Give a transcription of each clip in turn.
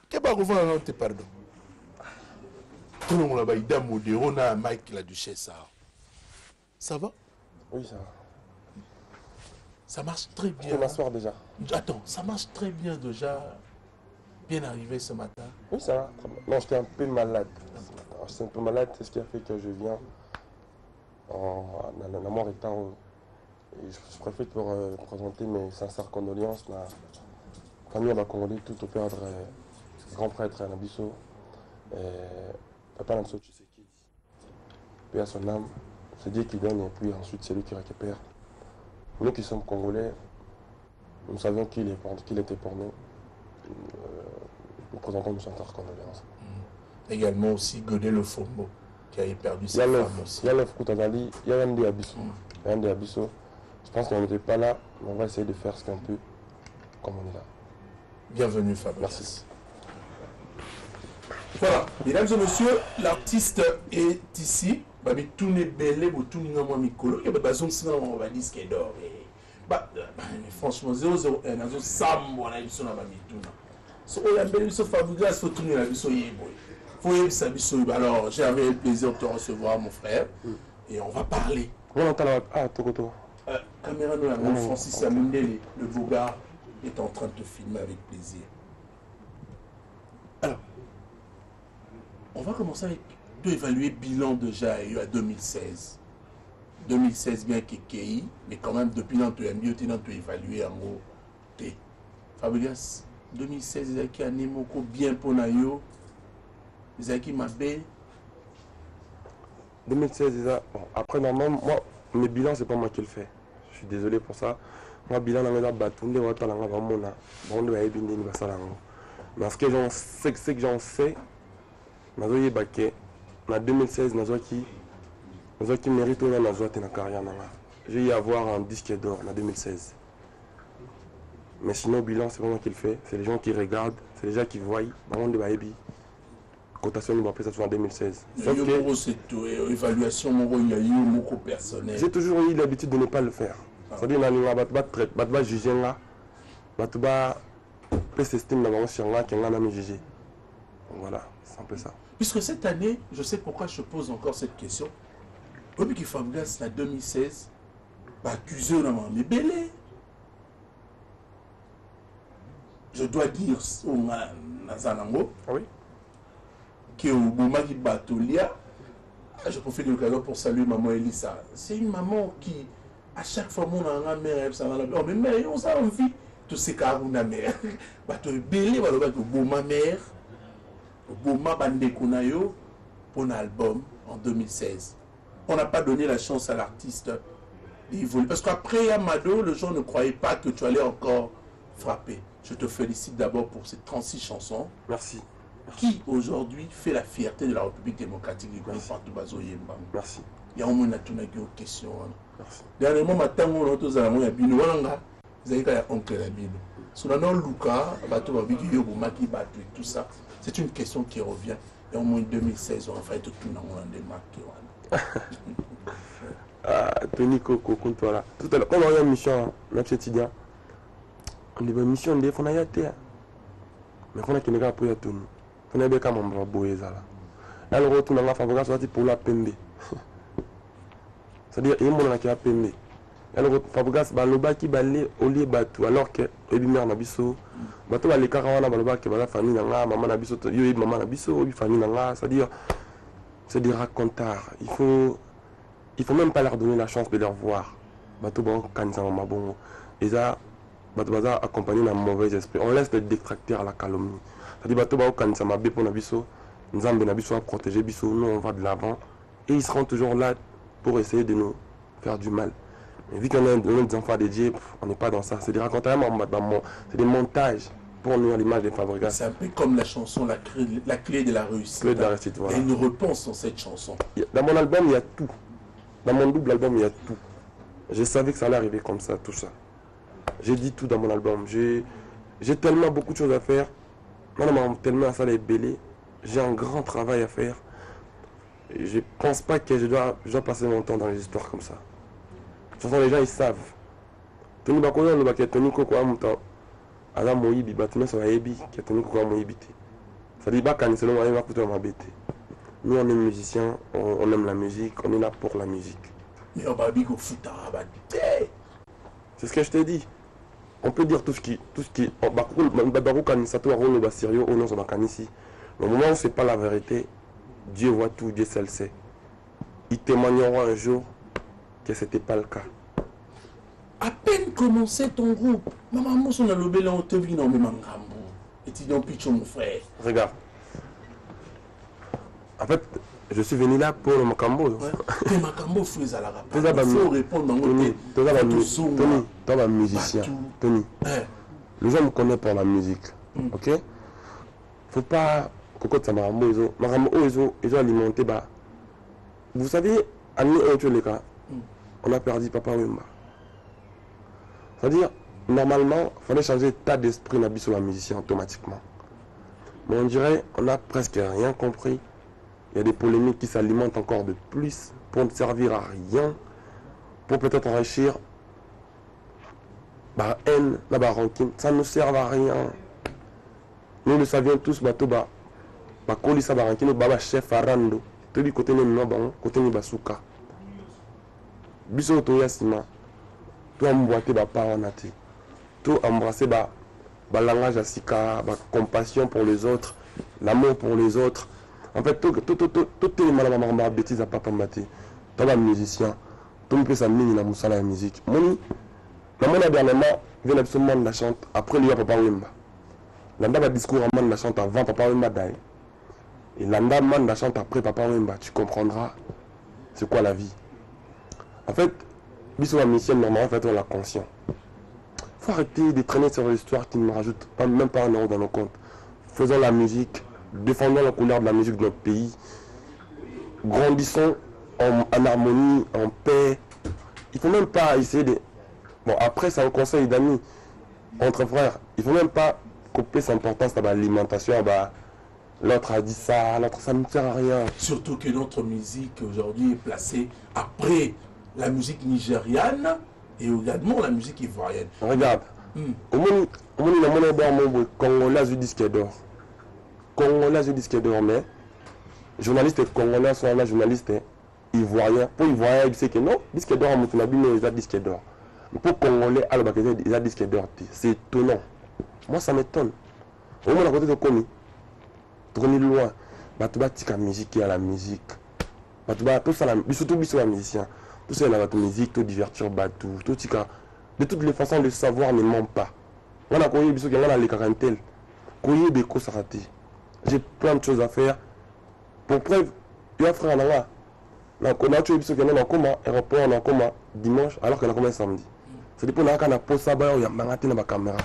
Qu'est-ce que vous avez pardon? Tout le monde a dit Modéro, on a Mike la duchesse. Ça va? Oui, ça va. Ça marche très bien. Je vais m'asseoir déjà. Attends, ça marche très bien déjà. Bien arrivé ce matin. Oui, ça va. Non, j'étais un peu malade. J'étais un peu malade, c'est ce qui a fait que je viens en mort étant. Je préfère pour présenter mes sincères condoléances. La famille a congolais, tout au perdre, grand prêtre Nabiso, papa Namso Tshisekedi. Paix à son âme, c'est Dieu qui donne et puis ensuite c'est lui qui récupère. Nous qui sommes congolais, nous savions qu'il était pour nous. Nous présentons nos sincères condoléances. Également aussi Godé Le Fombo, qui a perdu sa femme aussi. Il y a l'œuf Koutadali, il y a Yandé Abisso. Je pense qu'on n'était pas là, mais on va essayer de faire ce qu'on peut, comme on est là. Bienvenue Fabrice. Merci. Voilà, mesdames et messieurs, l'artiste est ici. Babi tourne belé, bo tourne ngamo mikolo. Il y a des gens qui sont en disque d'or. Franchement 001 azo sambo na biso na ba mituna. So o ya mbele biso Fabrice faut tourner la biso yebo. Faut yebisa biso. Alors, j'avais le plaisir de te recevoir mon frère et on va parler. Tokoto. Caméra de la main, Francis Amundele, le Boga, est en train de te filmer avec plaisir. Alors, on va commencer avec évaluer le bilan de Jaïu à 2016. 2016 bien qu'Ekei, mais quand même depuis là, tu as mieux évalué en gros. Fabrice, 2016, ils ont qui année bien pour Nayo, ils ont qui m'a bé. 2016, bon, après, normalement, moi, mes bilans, c'est pas moi qui le fais. Je suis désolé pour ça. Moi, bilan, on a Batunde, on a Bamona, on a Ebinde, on a Salango. Mais ce que j'en sais, c'est que j'en sais, on a en 2016, on a qui mérite on a joué dans carrière. J'ai eu à avoir un disque d'or en 2016. Mais sinon, bilan, c'est pas moi qui le fais. C'est les gens qui regardent, c'est les gens qui voient. Dans le monde de cotation de ça en 2016. Sauf que cette évaluation personnelle. J'ai toujours eu l'habitude de ne pas le faire. C'est-à-dire que je vais juger là, je vais s'estimer dans mon juger. Voilà, c'est un peu ça. Puisque cette année, je sais pourquoi je pose encore cette question. Depuis qu'il Fabrice en 2016, accusé de mais belé. Je dois dire au Nazanango. Oui. Qui au moment qui Batolia, je profite de l'occasion pour saluer maman Elisa. C'est une maman qui, à chaque fois, mon mère, oh mais mère, on s'en envie. Tout ce qu'a une mère. Bato belé, voilà, que beau ma mère, beau ma bande konayo pour un album en 2016. On n'a pas donné la chance à l'artiste d'évoluer. Parce qu'après Amado, les gens ne croyaient pas que tu allais encore frapper. Je te félicite d'abord pour ces 36 chansons. Merci. Qui aujourd'hui fait la fierté de la République démocratique du Congo. Merci. Il y a au moins une question. Merci. Dernièrement, matin, on a tous à la bino. Vous avez un oncle la bino. Sur le nom Luca, tout ça, c'est une question qui revient. Et au moins 2016, on va faire tout le monde des marques. Tony Coco, compte là. Tout à l'heure, on a eu une mission, notre étudiant. On a une mission de Fonayate. Mais on a qui n'est pas pour y Tony. On a bien quand même boyer ça là. Alors retourne dans la fabrication pour la pembe. C'est-à-dire il y a mon qui a pembe. Alors fabrication baloba qui balé au lieu bateau alors que ebimer na biso bateau balé karawana baloba que bala famille na maman na biso yo maman na biso famille na c'est-à-dire c'est des racontars. Il faut même pas leur donner la chance de les revoir. Bateau bon kanisa mabongo. Et ça bateau baza accompagné d'un mauvais esprit. On laisse les détracteurs à la calomnie. C'est-à-dire bateau ba kanisa mabé pour na biso, nzambe na biso à protéger biso, nous on va de l'avant et ils seront toujours là pour essayer de nous faire du mal. Mais vu qu'on est des enfants de Dieu, on n'est pas dans ça. C'est des racontages, c'est des montages pour nous à l'image des fabricants. C'est un peu comme la chanson La clé de la réussite. Clé de la réussite, voilà. Il y a une réponse dans cette chanson. Dans mon album, il y a tout. Dans mon double album, il y a tout. Je savais que ça allait arriver comme ça, tout ça. J'ai dit tout dans mon album. J'ai tellement beaucoup de choses à faire. Non, tellement ça les belé. J'ai un grand travail à faire. Et je pense pas que je dois passer mon temps dans les histoires comme ça. De toute façon, les gens ils savent. Tony Bakoya, le baké Tony Koko Amuta, Ala Moïbi, Batime sur Aebi, qui a Tony Koko Moïbi. Ça dit, bah, quand c'est long, on va écouter ma bête. Nous, on est musiciens, on aime la musique, on est là pour la musique. Mais on va bien foot c'est ce que je t'ai dit. On peut dire tout ce qui. Sérieux, au nom de ici. Le moment où c'est pas la vérité, Dieu voit tout, Dieu seul sait. Ils témoigneront un jour que c'était pas le cas. À peine commencé ton groupe, maman, moi, on a le bel en te vino, mais maman, et tu dis, pitch, mon frère. Regarde. En fait, je suis venu là pour le Macambo. Mais Macambo, il faut répondre à la musicien. Tony, les gens me connaissent pour la musique. Ok? Faut pas. Coco de Macambo, ils ont alimenté. Vous savez, à nous, on a perdu Papa Wemba. C'est-à-dire, normalement, il fallait changer d'état d'esprit sur la musicien automatiquement. Mais on dirait, on n'a presque rien compris. Il y a des polémiques qui s'alimentent encore de plus pour ne servir à rien, pour peut-être enrichir la haine, la rancune. Ça ne sert à rien. Nous le savions tous, Kolisa Barankino, Baba Chef Arando, tout du côté de Noban, côté de Basuka. Biso Toyasima, tout emboîter Paranati, tout embrasser langage à Sika, compassion pour les autres, l'amour pour les autres. En fait, tout les malades bêtises à papa maté. Tout les musiciens, tout le monde mine dans la musique. Moni, la monnaie dernièrement vient absolument de la chante après lui Papa Wemba. L'anda va discours à man la chante avant Papa Wemba d'ailleurs. Et l'anda man la chante après Papa Wemba. Tu comprendras c'est quoi la vie. En fait, biso la mission normalement en fait on l'a conscient. Faut arrêter de traîner sur l'histoire qui ne rajoute même pas un euro dans nos comptes. Faisons la musique. Défendons la couleur de la musique de notre pays. Grandissons en harmonie, en paix. Il ne faut même pas essayer de... Bon, après, c'est un conseil d'amis entre frères. Il ne faut même pas couper son importance à l'alimentation. L'autre a dit ça, l'autre ça ne sert à rien. Surtout que notre musique aujourd'hui est placée après la musique nigériane et également la musique ivoirienne. Regarde, au moins, le Congolais a eu disque d'or. Congolais je disque d'or, mais journaliste congolais sont là, journaliste ivoirien. Pour ivoirien, il sait que non, disque d'or, ils ont disque d'or. Mais pour congolais, ils ont disque d'or. C'est étonnant. Moi, ça m'étonne. Au moins, à côté de Koni, tourner loin, tu vas la musique et à la musique. Tout ça, surtout les musiciens. Tout ça, la musique, tout divertir, tout de toutes les façons, le savoir ne ment pas. On a connu des gens qui ont les quarantaines. Connu des causes ratées. J'ai plein de choses à faire. Pour preuve, il y a un frère là. On a tué des gens qui sont en coma, aéroport en coma dimanche, alors qu'on a commencé samedi. C'est pour ça qu'on a posé ça, il y a ma caméra.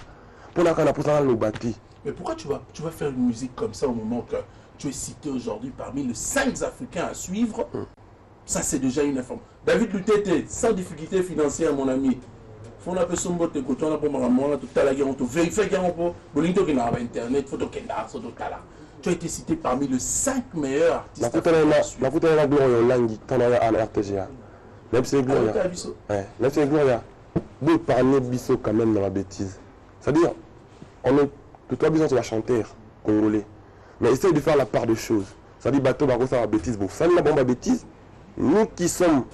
Pour ça qu'on a posé ça dans le bâti. Mais pourquoi tu vas faire une musique comme ça au moment que tu es cité aujourd'hui parmi les 5 Africains à suivre? Ça, c'est déjà une information. David Lutete, sans difficulté financière, mon ami. Faut on appelle son bot de côté, on a pour moi, tout à la guerre, on te vérifie qu'il y a un peu. Bolito qui n'a pas internet, photo qui n'a pas. Tu as été cité parmi les 5 meilleurs artistes. La photo est la Gloria Langi, tu en as à RTGA. Même si c'est Gloria. Même si c'est Gloria. Vous parlez Bisso quand même dans la bêtise. C'est-à-dire, on est tout à besoin de la chanteur congolais. Mais essaye de faire la part des choses. C'est-à-dire, bateau, ça la bêtise. Bon, ça, la bombe à bêtise. Nous qui sommes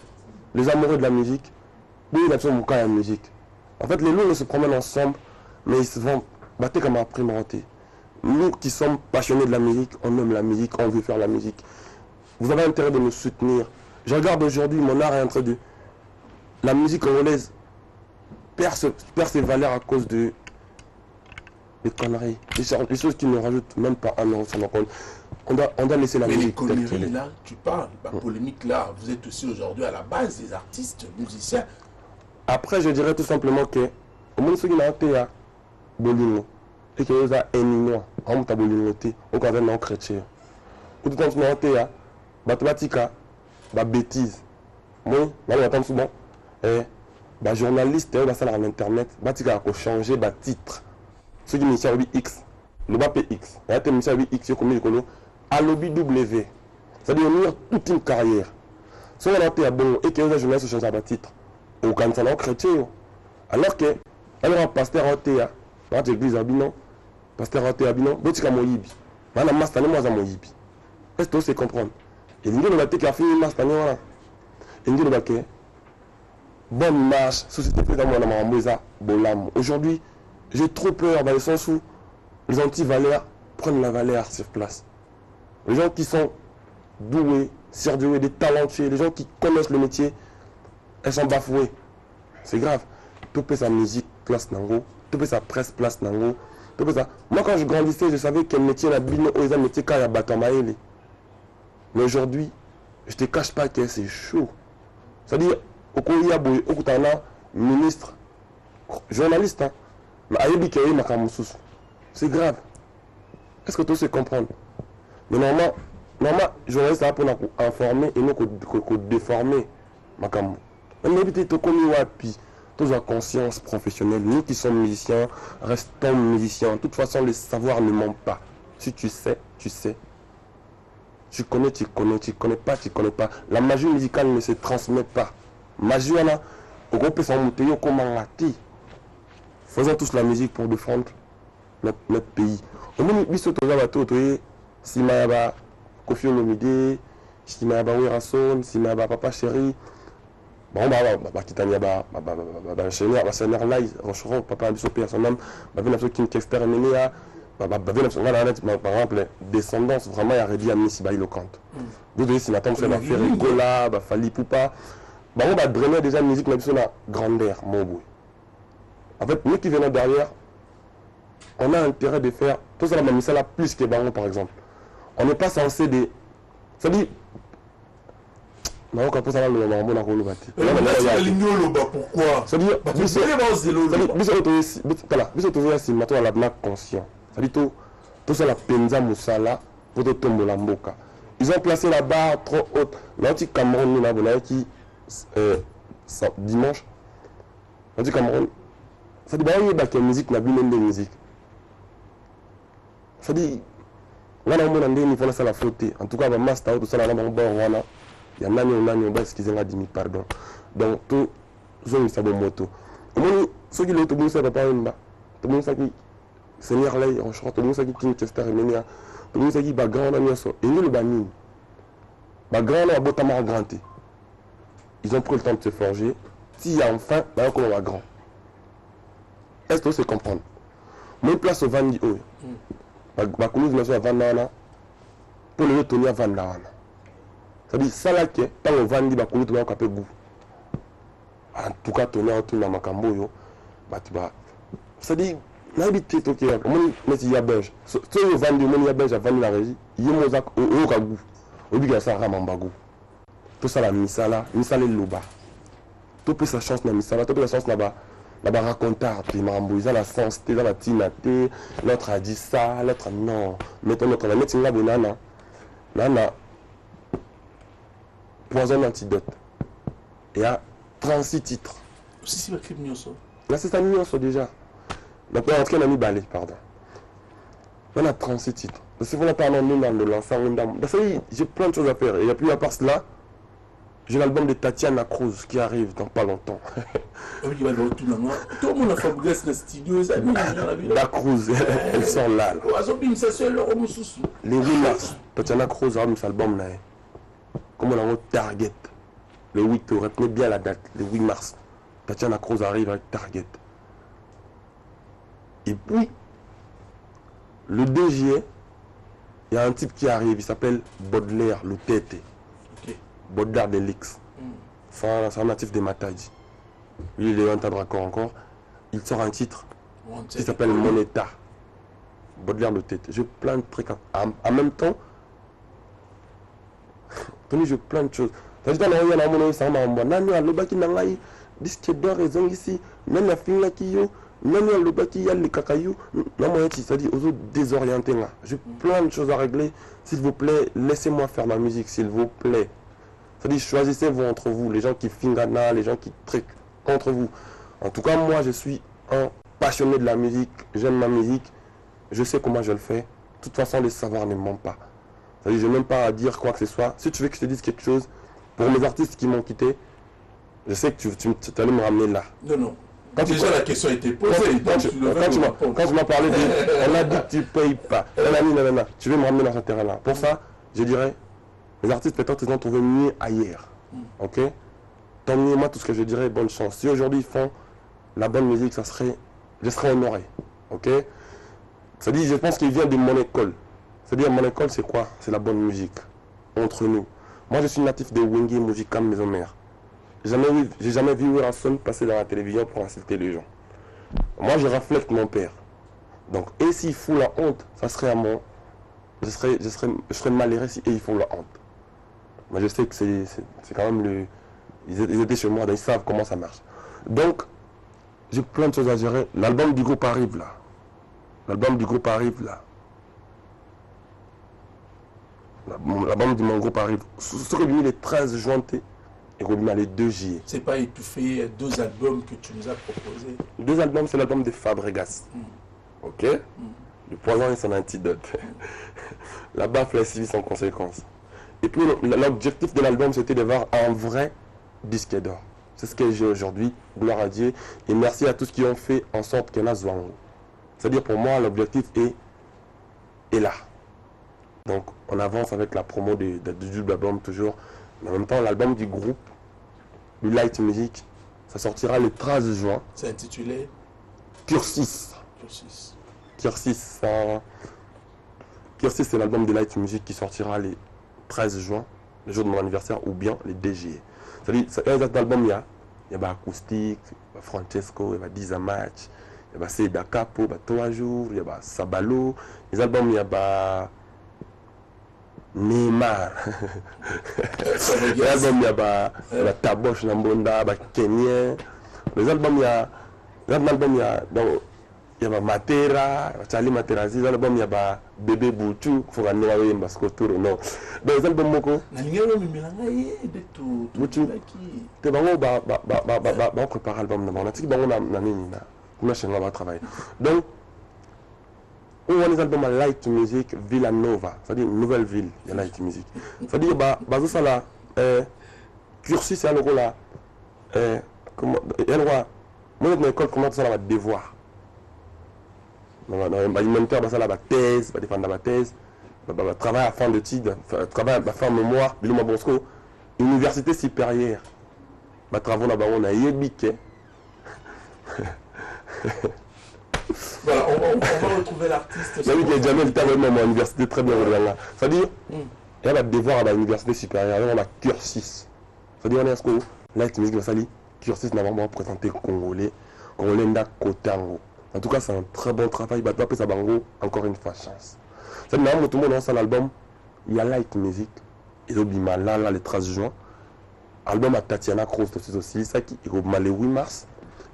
les amoureux de la musique, nous, il y a mon cas à la musique. En fait, les loups se promènent ensemble, mais ils se vont battre comme un primordial. Nous qui sommes passionnés de la musique, on aime la musique, on veut faire la musique. Vous avez intérêt de nous soutenir. Je regarde aujourd'hui, mon art est en train de... La musique congolaise perd ses valeurs à cause de... des conneries. Des choses qui ne rajoutent même pas un euro sur nos comptes. On doit laisser la musique telle qu'elle est. Là, tu parles, la polémique là, vous êtes aussi aujourd'hui à la base des artistes, musiciens. Après, je dirais tout simplement que, au moins, ceux qui n'ont pas bolingo, et qui ont un million, on a bolingo, au cas d'un chrétien. Ou tout le temps, on a mathématica, bêtise. Moi, on attend souvent, journaliste, on va ça en internet, batika a changé le titre. Ceux qui m'ont dit X, le BAP X, il y a été mis X, il y a commis le colo, à lobby W. C'est-à-dire, on a toute une carrière. Si on a été bon et qu'il y a un journaliste qui change de titre, au Canada chrétien. Alors que, alors un pasteur en théâtre, dans l'église à Binon, pasteur en théâtre à Binon, Botika Moyibi. Bana mastane moi za moyibi. Est-ce que tu comprendre? Et l'ingé le qui a fini mastane voilà. L'ingé le baké. Bonne marche, société plus d'amour na mamboza bolam. Aujourd'hui, j'ai trop peur dans le sens où les anti-valeurs prennent la valeur sur place. Les gens qui sont doués, surdoués, des talentueux, les gens qui connaissent le métier, elles sont bafouées. C'est grave. Tout peut sa musique place nango, tout peut sa presse place nango, tout peut ça. Moi quand je grandissais, je savais quel métier la bino ou les métiers quand il y a batamaïli. Mais aujourd'hui, je te cache pas que c'est chaud. C'est-à-dire, au Koya Boy, au Koutana, ministre, journaliste, hein, mais Ayebi Keye Makamoussous. C'est grave. Est-ce que tu sais comprendre? Mais normalement, journaliste a pour informer et non qu'on déformer Makamou. Mais éviter de commis wapi. Tous en conscience professionnelle. Nous qui sommes musiciens, restons musiciens. De toute façon, le savoir ne ment pas. Si tu sais, tu sais. Tu connais, tu connais. Tu connais pas, tu connais pas. La magie musicale ne se transmet pas. Magie, on a. Au groupe, c'est un mouteillon comme un lati. Faisons tous la musique pour défendre notre pays. Au moins, biso toza bato toye Simayaba Kofi Olomide, Simayaba Werason, Simayaba Papa Chéri. Bon bah kitania ba ingénieur là Rocheron papa biso père son homme ba vena so kin Kester Menea ba vena so ngana net par exemple descendance vraiment ya redi amisi ba éloquente. Vous devez si n'attendre faire faire Gola ba Fali Poupa. Bah on va drainer déjà musique na biso na grandeur mon bout. En fait, nous qui venons derrière, on a intérêt de faire tout ça la misala plus que Bango par exemple. On n'est pas censé de. Ça dit. Non, quand ça va le mambo na kolo bati. Pourquoi? Ça dit. Biso to si mato la bna conscient. Ça dit tout ça la penza musala pour te tomber la mboka. Ils ont placé la barre trop haute. L'anti Cameroun nous na qui dimanche. L'anti Cameroun. Ça dit bah il y a la musique na bien de musique. Ça dit on a il faut ça la faute. En tout cas ma master tout ça là bon voilà. Il y a nani bas qu'ils ont dit pardon. Donc tout zone ça bon moto. Au moins ceux qui l'autre monde ça pas une ba. Tout le monde ça qui Seigneur là on chante tout le monde ça qui Kinchester et Menia. Tout le monde ça qui background na so. Et nous le bani. Background à botama granté. Ils ont pris le temps de se forger. S'il y a enfin là on va grand. Est-ce que c'est comprendre? Moi place au Vandi oh. Ba koulouse na so Vandana. Pour le tenir à Vandana. C'est-à-dire ça là que tant on Vandi ba koulouse ba kapé goût. En tout cas tenir autour na makambo yo. Ba tu ba. C'est-à-dire n'habite to que moi mais il y a belge. Ce au Vandi moi il y a belge à Vandi la régie. Il y a mozak au ka goût. Obi ka ça ramamba goût. Tout ça la misala le loba. Tout peut sa chance na misala, tout peut sa chance là-bas. Là-bas raconter, puis ils ont la sens, ils ont la tinate, l'autre a dit ça, l'autre non. Mettons notre la médecine là, nana. Nana. Poison antidote. Il y a 36 titres. C'est pas criminel ça. Là, c'est un million déjà. Donc, on a en mis balai, pardon. On a 36 titres. Si vous n'avez pas un nom de l'ensemble, j'ai plein de choses à faire. Et il n'y a plus à part cela. J'ai l'album de Tatiana Cruz qui arrive dans pas longtemps. Tout le monde a fait dans le studio. La Cruz, elle sort là. Les 8 mars, Tatiana Cruz a mis cet album. Comme on a un Target. Le 8, retenez bien la date, le 8 mars. Tatiana Cruz arrive avec Target. Et puis, le 2 juillet, il y a un type qui arrive, il s'appelle Baudelaire, le Tete. Baudelaire de l'X. C'est un natif de Matadi. Lui, il est entendre encore. Il sort un titre qui s'appelle Mon État. Baudelaire de tête. J'ai plein de trucs. En même temps, j'ai plein de choses. C'est-à-dire qu'il y a un disque d'or et ici. Même la fin qui yo. Même le baki y a les cacailloux. Non, moi, c'est-à-dire aux autres désorientés là. J'ai plein de choses à régler. S'il vous plaît, laissez-moi faire ma musique, s'il vous plaît. C'est-à-dire, choisissez-vous entre vous, les gens qui fingana, les gens qui triquent entre vous. En tout cas, moi, je suis un passionné de la musique, j'aime ma musique, je sais comment je le fais. De toute façon, les savoirs ne mentent pas. C'est-à-dire, je n'ai même pas à dire quoi que ce soit. Si tu veux que je te dise quelque chose, pour mes artistes qui m'ont quitté, je sais que tu allais me ramener là. Non. Déjà, la question a été posée. Quand tu m'as parlé de... On a dit que tu payes pas. Tu veux me ramener dans ce terrain-là. Pour ça, je dirais, les artistes, peut-être, ils ont trouvé mieux ailleurs. Ok? Tant mieux, moi, tout ce que je dirais, bonne chance. Si aujourd'hui, ils font la bonne musique, je serais honoré. Ok? C'est-à-dire, je pense qu'ils viennent de mon école. C'est-à-dire, mon école, c'est quoi? C'est la bonne musique. Entre nous. Moi, je suis natif de Wenge, Mujika, Maison Mère. J'ai jamais vu Wilson passer dans la télévision pour insulter les gens. Moi, je reflète mon père. Donc, et s'il fout la honte, ça serait à moi. Je serais malheureux si ils font la honte. Mais je sais que c'est quand même le... Ils étaient chez moi, donc ils savent comment ça marche. Donc, j'ai plein de choses à gérer. L'album du groupe arrive là. L'album du groupe arrive là. L'album de mon groupe arrive. Ce que j'ai les 13 juin et Robin les 2 juillet. C'est pas étouffé 2 albums que tu nous as proposés. 2 albums, c'est l'album de Fabregas. Ok? Le poison est son antidote. La baffe la suivi sans conséquence. Et puis l'objectif de l'album, c'était d'avoir un vrai disque d'or. C'est ce que j'ai aujourd'hui. Gloire à Dieu. Et merci à tous qui ont fait en sorte qu'il y en a Zwango. C'est-à-dire pour moi, l'objectif est là. Donc on avance avec la promo du double album toujours. Mais en même temps, l'album du groupe, du Light Music, ça sortira le 13 juin. C'est intitulé Cursis. Cursis, c'est l'album de Light Music qui sortira le 13 juin, le jour de mon anniversaire, ou bien le 2 juillet. C'est-à-dire, cet album, il y a Acoustique, il y a Francesco, il y a Diza Match, il y a Seda Capo, il y a 3 jours, il y a Sabalo. Les albums, il y a Neymar. Les albums, il y a Tabosh Nambonda, il y a Kenyan. Les albums, il y a Matera, Charlie Materazzi, les albums, il y a Bébé Bouchou, il faut gagner avec Mbaskotoro, non. Donc, les albums, Moko. Bouchou, tu vas préparer l'album. On a dit que va travailler. Donc, on a les albums à Light Music Villanova, c'est-à-dire une nouvelle ville de Light Music. C'est-à-dire, ça là, Cursus, c'est un rôle là. Moi, dans l'école, comment ça va devoir. Alimentaire, ça la thèse, va défendre la thèse, travail à fin d'études, travail à fin mémoire, Biloma Bosco, université supérieure. Travaux là-bas, on a Yébiké. Voilà, on va retrouver l'artiste. J'ai vu qu'il y a jamais été à l'université très bien. C'est-à-dire, il y a un devoir à l'université supérieure, on a Cursus. C'est-à-dire, on est à ce que Light Music va salir, Cursus n'a pas présenté Congolais, Congolais Kotango. En tout cas, c'est un très bon travail. Il va appeler ça Bango, encore une fois, chance. C'est-à-dire, tout le monde dans l'album, il y a Light Music, et Obima là, le 13 juin. Album à Tatiana Kroos aussi, ça qui est le 8 mars.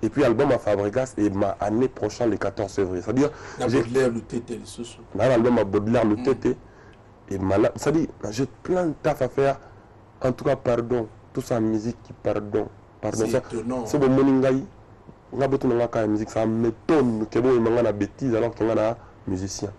Et puis album à Fabregas et ma année prochaine le 14 février. C'est-à-dire j'ai Baudelaire le tété les sous. L'album à Baudelaire le tété et malade. C'est-à-dire j'ai plein de taf à faire. En tout cas pardon, tout ça musique qui pardon. C'est étonnant. C'est bon moningai. On a besoin de la musique, ça m'étonne que bon il m'a la bêtise alors qu'on a un musicien.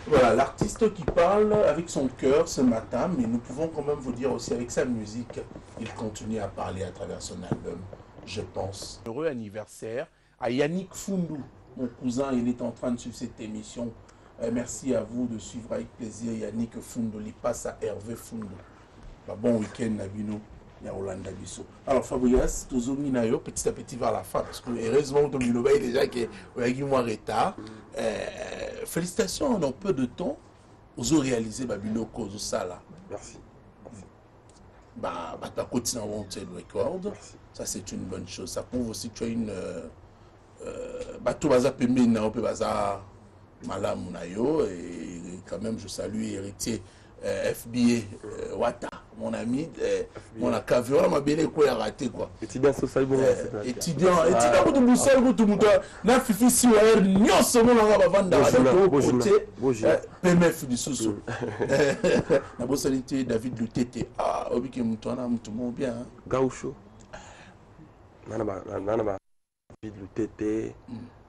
Voilà, l'artiste qui parle avec son cœur ce matin, mais nous pouvons quand même vous dire aussi avec sa musique, il continue à parler à travers son album. Je pense. Heureux anniversaire à Yannick Fundou, mon cousin, il est en train de suivre cette émission. Merci à vous de suivre avec plaisir Yannick Fundou, il passe à Hervé Fundou. Bon week-end, Nabino, Yolanda Bisso. Alors Fabrice, petit à petit vers la fin, parce que heureusement, ton Bino est déjà qui est moins retard. Félicitations, en peu de temps, vous avez réalisé Babino Kozo Sala. Merci. Tu as continué à monter le record. Ça, c'est une bonne chose. Ça prouve aussi que tu as une. Tout baza pembe na pe baza malamu na yo et quand même je salue héritier FBA Wata, mon ami, mon acaveur m'a bien quoi raté quoi. Étudiant social bon. Étudiant de Boussel tout muto na fifi si wa nyonso mon nga bavanda côté PMF du Soso. Na bosalité David Lutete obiki muto na muto mo bien. Gaucho. Nana ba David Lutete,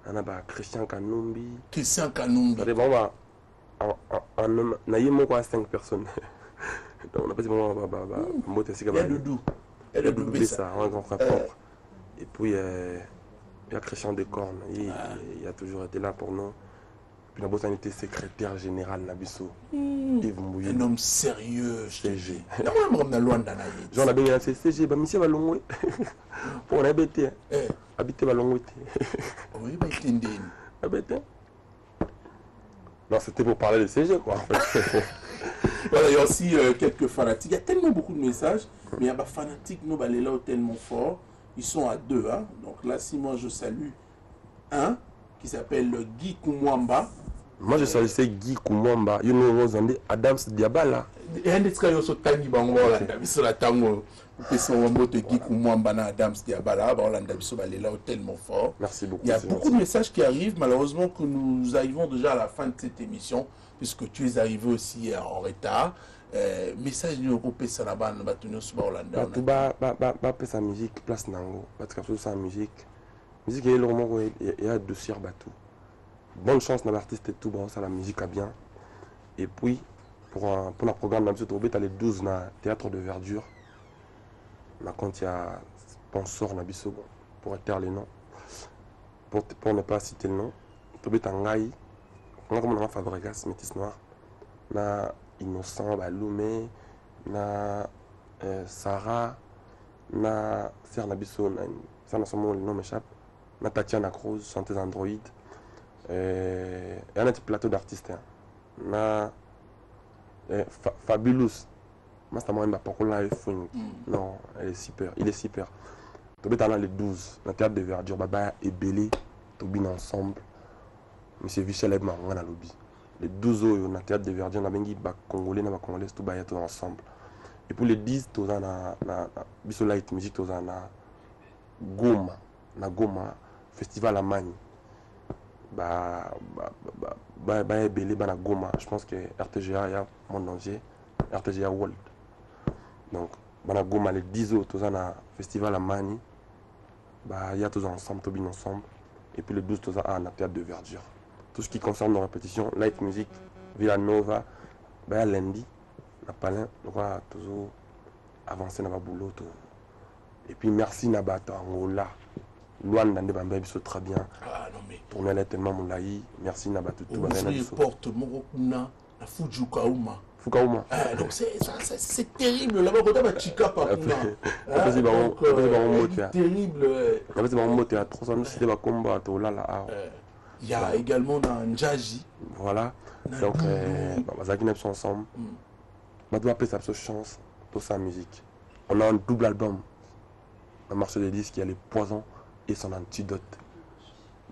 nana ba Christian Kanumbi. Christian Kanumbi. C'est bon ba on a eu mon quoi 5 personnes. Donc on a pas dit bon il y a Doudou. Et le Doudou ça, un grand frère propre. Et puis Il y a Christian Decorne, il a toujours été là pour nous. Puis la bosse a été secrétaire général Nabiso. Yves Mouillou. Un homme sérieux. CG. Genre, on a bien fait CG, bah, monsieur Balongwe. Pour on a habité. Habité Balongwe. Oui, bah, il habité. Non, c'était pour parler de CG, quoi. En fait. Voilà, il y a aussi quelques fanatiques. Il y a tellement beaucoup de messages, mais il y a des fanatiques, nous, bah, les là, tellement forts. Ils sont à 2. Hein. Donc là, si moi je salue un qui s'appelle Guy Koumwamba. Moi je salue Guy Koumwamba. You know Rosande Adams Diabala. Et un des trucs qui sont tangi bangola. Sur la tango. Ils sont en mode Guy Koumwamba na Adams Diabala. Bah on a les là tellement fort. Merci beaucoup. Il y a beaucoup de messages qui arrivent. Malheureusement que nous arrivons déjà à la fin de cette émission puisque tu es arrivé aussi en retard. Message du groupe Salaba nous batons sur Hollanda. Ba pesa musique place nango. Parce que ça musique. Musique est vraiment il y a dossier bateau. Bonne chance dans l'artiste et tout bon ça la musique a bien. Et puis pour un programme dans le tu as les 12 na théâtre de verdure. Na quand il y a sponsor na biso pour éterre les noms. Pour ne pas citer le nom. Tu Tangai. On a comme on a Fabregas métis noir. Na Innocent Baloumé, na Sarah, na Serre Nabiso, ça n'a le nom m'échappe, na Tatiana Cruz, chanteuse Android, et un petit plateau d'artistes, na Fabulous, moi c'est moi pour live non, elle est super, il est super. Tu as les 12, dans le théâtre de verdure, Baba et Bélé, tu as ensemble, Monsieur Vichel Ebma, on a lobby. Les 12 ans, on a théâtre de verdure, on a bengi Congolais, on a Congolais, tout baya tout ensemble. Et pour les 10, on a Biso Light Music, on a Goma, Festival à Mani. Belé, na Goma. Je pense que RTGA, il y a Monde Entier, RTGA World. Donc, na Goma, les 10 ans, on a Festival à Mani. Il y a tous ensemble, tout bien ensemble. Et puis les 12, on a théâtre de verdure. Tout ce qui concerne nos répétitions, light music, Villanova, lundi, na Palin, on va toujours avancer dans le boulot. Et puis merci Nabata Angola, Luanda Ndebamba biso très bien. Ah non mais. Tourner là tellement moulaï, merci Nabata tout bana biso. Porte Morokuna, na Fujukauma. Fukauma. Ah donc c'est terrible là-bas quand on Chika par kuna. C'est terrible. C'est bon mot à 300 c'était ba combat to là là. Il y a également dans Ndjaji. Voilà. Donc, nous sommes ensemble. On doit appeler ça chance pour sa musique. On a un double album. Un marché de disques qui a les poisons et son antidote.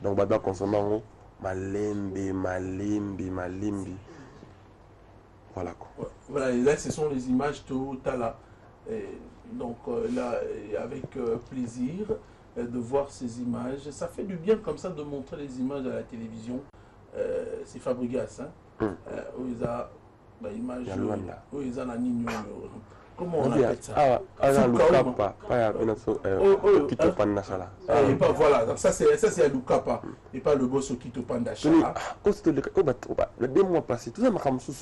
Donc, on doit consommer en malembi. Voilà quoi. Voilà, et là, ce sont les images là. Donc, là, avec plaisir de voir ces images. Ça fait du bien comme ça de montrer les images à la télévision. C'est Fabregas, hein? Où ils ont l'image, où ils ont la Nino. Comment on appelle ça? Et pas voilà, donc ça c'est à Lukapa et pas le boss qui te panda. Le 2 mois passé, tout ça m'a comme sous.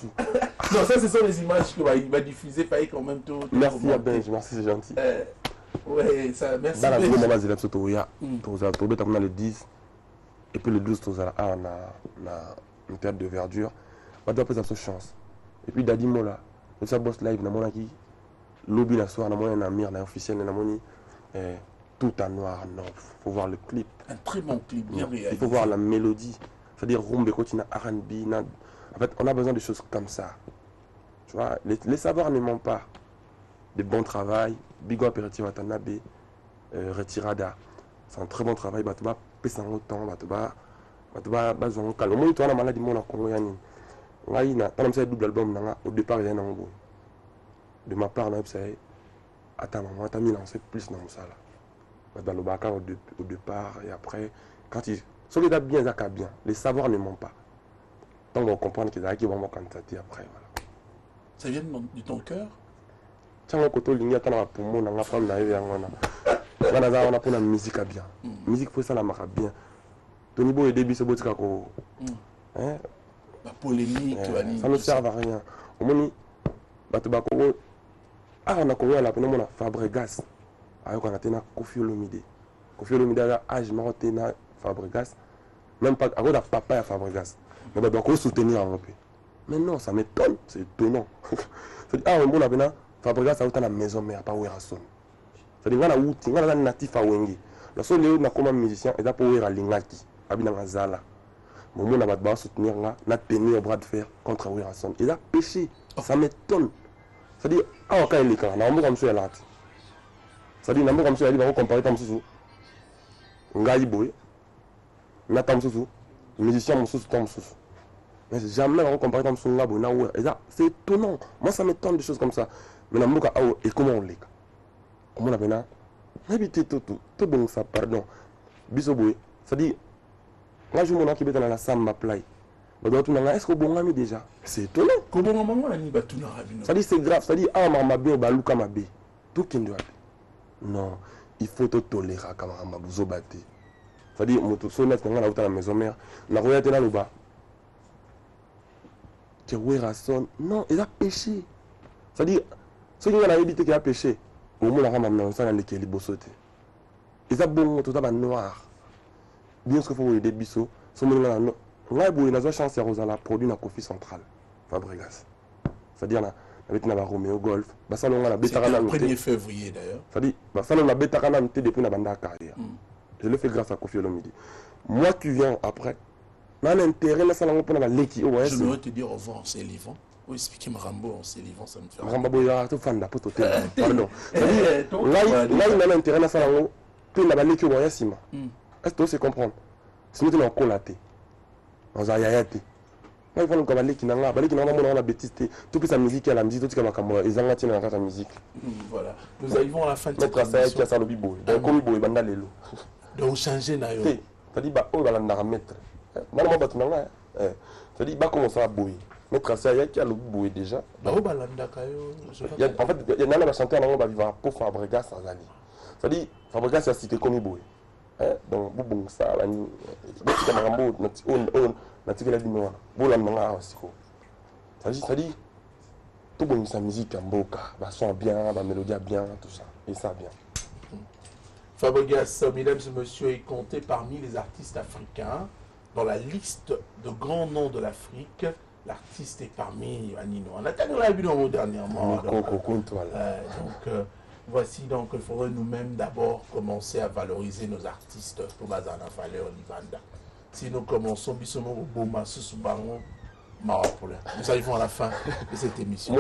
Non, ça ce sont les images qu'il va diffuser, pareil quand même tout. Merci à Benj, merci c'est gentil. Ouais, ça, merci. Dans la vie, on a le 10 et puis le 12, on a un théâtre de verdure. On doit faire sa chance. Et puis Dadi Mola, le boss live, on a qui lobby la soirée, on a un amir, on a officiel, on a tout en noir. Non, il faut voir le clip. Un très bon clip, bien réalisé. Il faut voir la mélodie. C'est-à-dire Rumbe, Kotina, R&B. En fait, on a besoin de choses comme ça. Tu vois, les savoirs ne mentent pas. De bon travail, Bigo Apéritif Watanabe, Retirada. C'est un très bon travail. Batouba, Pessan autant, Batouba, Bazon Calme. Moi, toi, la maladie, mon Congo Yanin. Ngaïna, t'as même ça double album, au départ, il y a un ango. De ma part, attends, maman, t'as mis lancé plus dans ça là. Dans le Baka au départ, et après, quand il. Soldat bien, Zaka bien. Les savoirs ne mentent pas. Tant qu'on comprend qu'ils vont me candidater après. Voilà. Ça vient de ton cœur? Tiens, quand on ligne, attends, pour moi, on a pas d'arriver à on a pour la musique à bien. Musique pour ça, la marque bien. Tony Bo et début, c'est beau, c'est quoi? La polémique, ça ne sert à rien. Au moins, on a connu la peine, on a Fabregas. On a tenu Kofi Olomide. Kofi Olomide a âge maroté na Fabregas, même pas à cause de papa à Fabregas. Mais bah donc soutenir un peu. Mais non, ça m'étonne, c'est étonnant. Ah, on a bien Fabregas a eu la maison mère pas où son. C'est-à-dire qu'on a outi, on a natif à Wengi. La seule léo na comme musicien est pour ouvrir à Lingaki, abina ngazala. Mon monde a pas soutenir là, n'a tenu au bras de fer contre Wilson. Il a péché, ça m'étonne. C'est-à-dire ah quand il est quand, na on comme ça là. C'est-à-dire na comme ça il va comparer comme ça. Ngai boy. Na tam ça. Musicien mon sous tam ça. Mais jamais on comparer comme ça là boy na ouais. C'est étonnant. Moi ça m'étonne des choses comme ça. Mais na mboka et comment on les comment on a bien habité tout bon ça pardon biso boy ça dit là je mon qui bête dans la samba play est-ce que bon ami déjà c'est étonnant comment maman ani batuna rabino ça dit c'est grave ça dit ah maman bien baluka mabe tout qui doit non il faut te tolérer comme maman buzo baté ça dit moto sonnet nga na uta la maison mère na royate na loba que Wilson non il a péché ça dit ce qui a évité qu'il a péché au moins la rame ça dans lesquels bosoté ils a bon tout à noir bien ce qu'il faut aider biso ce moment là là il y a chance à la produit na Kofi Central Fabregas c'est à dire là avec na Romeo Golf bah ça on a bêta le 1er février d'ailleurs c'est à dire bah ça on a bêta kana depuis na banda carrière je le fais grâce à Kofi Olomide moi qui viens après n'a l'intérêt là ça on prend la leki je voudrais te dire au revoir c'est Livon. Oui, expliquez Marambo, c'est Livon, ça me fait. Marambo, il y a tout fan d'apôtre total. Pardon. Là, il a l'intérêt à ça, puis il a balé que moi, Sima. Est-ce que tu sais comprendre? Sinon, tu es en colaté. En zayayate. Là, il faut nous cabaler qui n'a pas la bêtise. Tout puis sa musique, la musique, tout ce qu'il y a, ils ont tiré dans la musique. Voilà. Nous arrivons à la fin de cette émission. Mettre ça, qui a ça le bibo. Donc, comme il y a lelo. Donc, changer Nayo. C'est-à-dire, oh, il va la mettre. Normalement, tu n'as pas. C'est-à-dire, il va commencer à bouiller. Mettre ça, il y a qui a le boué déjà. En fait, il y a un chanteur qui va vivre pour Fabregas sans aller. C'est-à-dire, Fabregas a cité comme il boué. Donc, bon, ça, la nuit, c'est-à-dire, tout bon, sa musique en boca, son bien, la mélodie bien, tout ça. Et ça bien. Fabregas, mesdames et messieurs, est compté parmi les artistes africains dans la liste de grands noms de l'Afrique. L'artiste est parmi Anino. On a tenu la vidéo dernièrement. Voici donc, il faudrait nous-mêmes d'abord commencer à valoriser nos artistes pour baser la valeur Livanda. Si nous commençons, Bissono Boma, Susubango, Marapula. Nous arrivons à la fin de cette émission.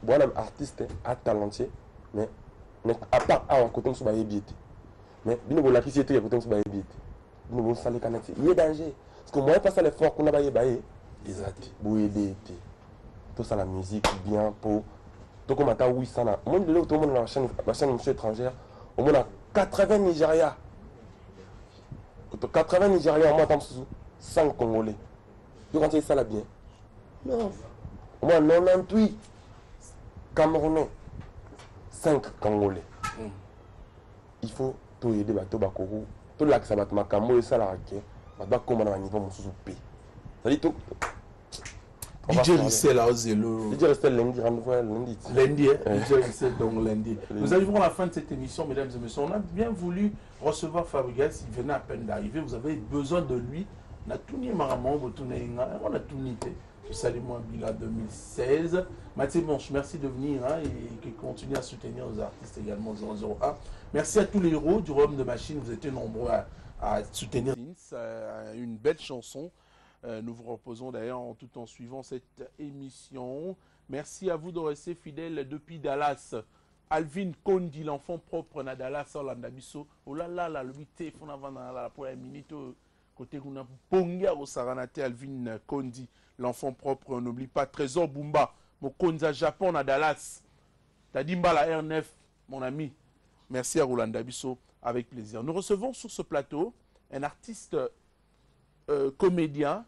Bon, artiste à talenté, mais à part un côté de biété. Mais il y a qui s'est côté de biété. Nous avons salé canette. Il y a danger. Parce que moi, pas ça l'effort qu'on a baillé, exact. Pour aider. Tout ça, la musique, bien pour. Donc, on a 800. Moi, tout le monde dans la chaîne monsieur étrangère, au moins 80 Nigeria. 80 Nigeria, moi, 100 Congolais. Donc, quand c'est ça, là, bien. Non. Au moins 98 Camerounais. 5 Congolais. Il faut tout aider, tout Bakoro. Tout là que ça va te marquer, moi ça la raquette, bah comment on va niveau mon sous-p. Ça dit tout. DJ Rissel là zélo. DJ Rissel lundi rendez-vous lundi. Lundi, DJ Rissel donc lundi. Nous arrivons à la fin de cette émission, mesdames et messieurs. On a bien voulu recevoir Fabregas, il venait à peine d'arriver. Vous avez besoin de lui. On a tout nié Maramon, on a tout nité. Salut-moi Bila 2016. Mathieu Monche, merci de venir et qui continue à soutenir nos artistes également 001. Merci à tous les héros du Royaume de Machine. Vous étiez nombreux à soutenir une belle chanson. Nous vous reposons d'ailleurs tout en suivant cette émission. Merci à vous de rester fidèles depuis Dallas. Alvin Kondi, l'enfant propre na Dallas, Orlando Bisso. Oh là là, le 8 on avant la première minute. Côté qu'on a Pongia au Saranate, Alvin Kondi, l'enfant propre, on n'oublie pas Trésor Bumba, mon Konza Japon à Dallas. Tadimba la R9, mon ami. Merci à Roland Dabisso, avec plaisir. Nous recevons sur ce plateau un artiste comédien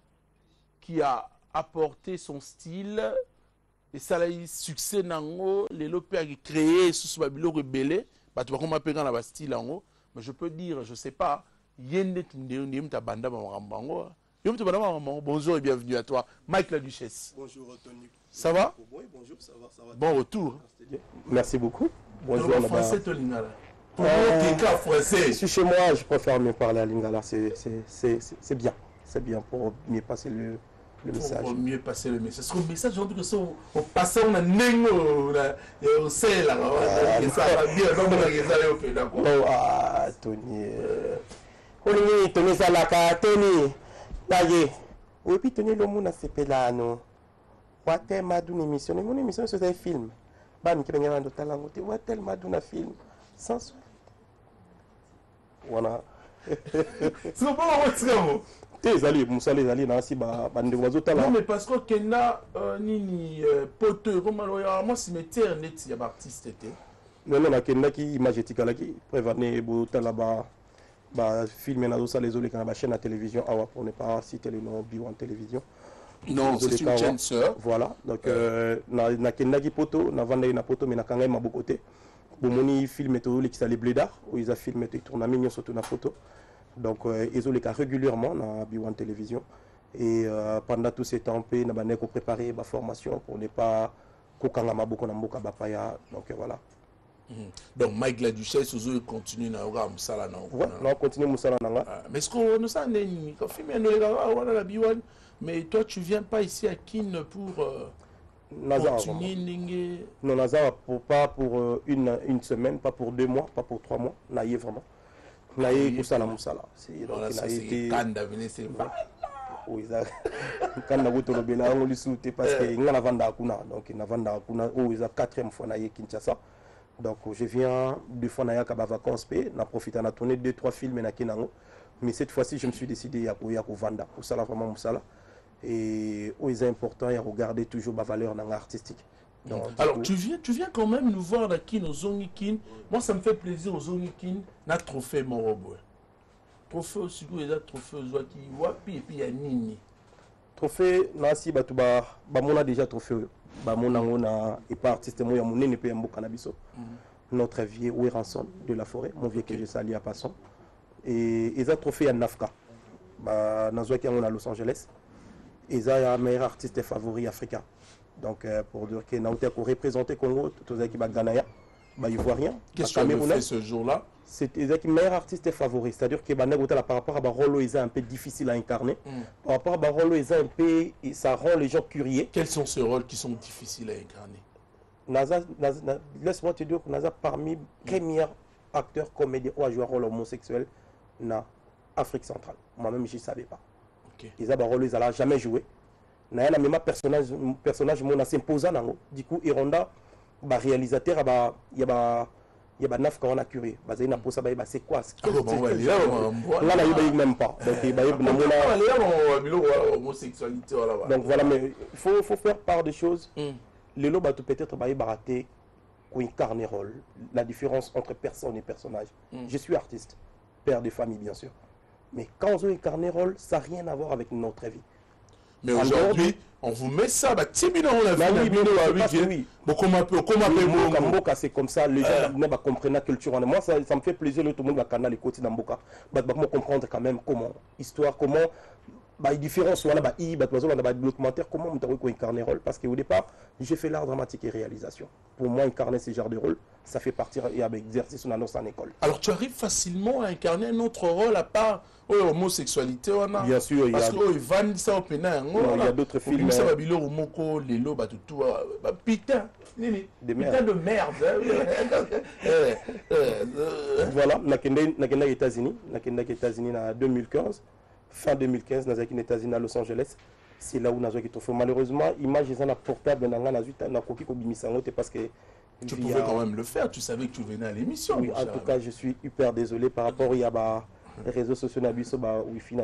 qui a apporté son style et ça a eu succès nango les lopères qui créé sous ce babilo rebelle bah tu vois comment pegan la style nango mais je peux dire je sais pas yende tunde ta banda marambango Yo, maman, bonjour et bienvenue à toi. Mike la Duchesse. Bonjour Tony. Ça va? Oui, bonjour, ça va, ça va. Bon retour. Merci beaucoup. Bonjour. En français, tu lingala. Pour français. Je suis chez moi, je préfère mieux parler à lingala. C'est bien. C'est bien pour mieux passer le message. Pour mieux passer le message. Le message, on dit que ça, on passe, on a nengo, on sait là, ça va bien, donc on a les au pays, d'accord? Oh, ah, Tony. Tony Salaka, Tony. Taillé. Oui, puis Tony, le monde a fait là, non. Watel m'a donné une émission. Mon émission, c'est un film. Bam, qui vient de talent. Watel m'a donné un film. Sans soi. Voilà. C'est pas vraiment les alliés, Moussa les alliés, Nancy, bande oiseaux talent. Non, mais parce que Kena, Nini, Poteur, comme moi, cimetière net, il y a artiste était. Non, non, Kena qui imagétique là qui prévenait Bouta là-bas, filmer dans ça les autres quand la chaîne à télévision, pour ne pas citer le nom bio en télévision. Non, c'est une chaîne sœur. Voilà, donc na Kena qui poto, na vanda na poto, mais na kanga ma beaucoup côté. Bon, mon film tout les qui s'allait blédard, où ils a filmé tout tourne mignon surtout na photo. Donc, ils ont les cas régulièrement dans la télévision. Et pendant tout ce temps, ils ont préparé la formation pour ne pas kokanga beaucoup na mboka bapaya. Donc, voilà. Donc, Mike la Duchesse, ils continuent à faire Moussala. Oui, on continue Moussala. Mais est-ce qu'on nous a dit, mais toi, tu ne viens pas ici à Kin pour continuer? Non, Nazar, pas pour une semaine, pas pour 2 mois, pas pour 3 mois. Naïe vraiment. Naïe pour ça la Moussala. Voilà, ça c'est Kanda, c'est vrai. Oui, ça. Kanda vous tombez là, on lui soute parce qu'il y a la vente à Kuna. Donc, il y a la vente à Kuna. Oh, ils ont 4e fois naïe Kinshasa. Donc, je viens 2 fois naïe à vacances, on a profité, on a tourné 2-3 films à Kinango. Mais cette fois-ci, je me suis décidé à vendre pour ça, vraiment Moussala. Et oh, c'est important, il y a regarder toujours ma valeur dans l'artistique. Donc, alors, coup, tu viens quand même nous voir qui nos Zongikin. Moi, ça me fait plaisir aux Zongikin. Na trophée Morobo. Trophée aussi, il y a trophée qui wapi et puis il y a Nini. Trophée, Nancy Batouba, Bamona déjà trophée. Bamona on et pas artiste, moi, il y a mon nez, un beau cannabiso. Notre vieux Ouéranson de la forêt, mon vieux que je salue à passant. Et ils ont trophée à Nafka. Dans à Los Angeles. Ils ont un meilleur artiste favori africain. Donc, pour dire que nous avons représenté Congo, tout ce qui va gagner, ivoirien. Qu'est-ce que tu as fait ce jour-là? C'est le meilleur artiste favori. C'est-à-dire que par rapport à Barolo, ils sont un peu difficile à incarner. Par rapport à Barolo, ils sont un peu, ça rend les gens curieux. Quels sont ces rôles qui sont difficiles à incarner? Laisse-moi te dire que Naza, parmi les premiers acteurs comédiens ou à jouer un rôle homosexuel en Afrique centrale. Moi-même, je ne savais pas. Ils n'ont jamais joué. Il y a un personnage qui s'imposant. Du coup, Ironda, réalisateur, il y a un neuf quand on a curé. C'est quoi? Là, il n'y a même pas. Donc voilà, mais il faut faire part des choses. Les lots peut-être baraté qu'on incarne rôle. La différence entre personne et personnage. Je suis artiste, père de famille bien sûr. Mais quand on incarne rôle, ça n'a rien à voir avec notre vie. Mais aujourd'hui, on vous met ça, on l'a vu. Comment c'est comme ça, les gens ne comprennent pas la culture. Moi, ça me fait plaisir, tout le monde va canal les côtés d'Amboka. Comprendre quand même comment, histoire, comment, les différences, documentaire, comment on peut incarner rôle. Parce qu'au départ, j'ai fait l'art dramatique et réalisation. Pour moi, incarner ce genre de rôle, ça fait partir avec exercice en école. Alors, tu arrives facilement à incarner un autre rôle à part l'homosexualité? Bien sûr, il y a. Parce que il y a d'autres films. Putain de merde. Voilà, on a aux États-Unis en 2015. Fin 2015, nous avons aux États-Unis à Los Angeles. C'est là où nous avons trouvé. Malheureusement, l'image est portable parce que. Tu pouvais quand même le faire, tu savais que tu venais à l'émission. Oui, en tout cas, je suis hyper désolé par rapport à les réseaux sociaux, Wi-Fi,